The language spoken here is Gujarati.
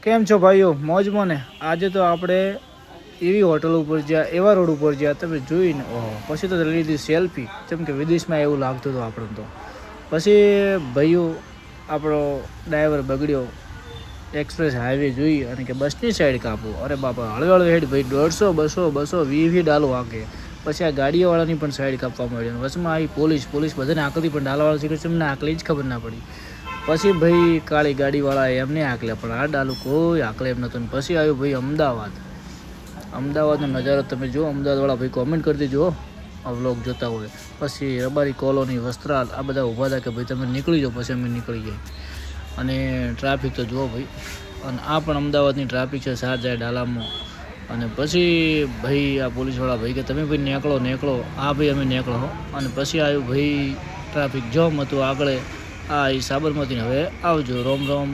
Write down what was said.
કેમ છો ભાઈઓ? મોજમાં ને? આજે તો આપણે એવી હોટલ ઉપર જ્યાં એવા રોડ ઉપર જ્યાં તમે જોઈને ઓહો પછી તો લીધી સેલ્ફી, જેમ કે વિદેશમાં એવું લાગતું હતું આપણને. તો પછી ભાઈઓ આપણો ડ્રાઈવર બગડ્યો, એક્સપ્રેસ હાઈવે જોઈ અને કે બસની સાઈડ કાપો. અરે બાપા, હળવે હેડ ભાઈ, 150 200 20 ડાલો વાગે. પછી આ ગાડીઓવાળાની પણ સાઈડ કાપવા માંડી. વચમાં આવી પોલીસ બધાને આકલી, પણ ડાલાવાળા છે કે તમને આકલી જ ખબર ના પડી. પછી ભાઈ કાળી ગાડીવાળા એમને આકલ્યા, પણ આ ડાલું કોઈ આકલે એમ નહોતું. પછી આવ્યું ભાઈ અમદાવાદનો નજારો તમે જુઓ. અમદાવાદવાળા ભાઈ કોમેન્ટ કરી દેજો આ વ્લોગ જોતા હોય. પછી રબારી કોલોની, વસ્ત્રાલ, આ બધા ઊભા હતા કે ભાઈ તમે નીકળી જાઓ. પછી અમે નીકળી ગયા. અને ટ્રાફિક તો જુઓ ભાઈ. અને આ પણ અમદાવાદની ટ્રાફિક છે, શારજા ડાલામાં. અને પછી ભાઈ આ પોલીસવાળા ભાઈ કે તમે ભાઈ નીકળો. હા ભાઈ અમે નીકળો. અને પછી આવ્યું ભાઈ ટ્રાફિક જામ હતું આગળ. આ એ સાબરમતીને હવે આવજો. રોમ રોમ.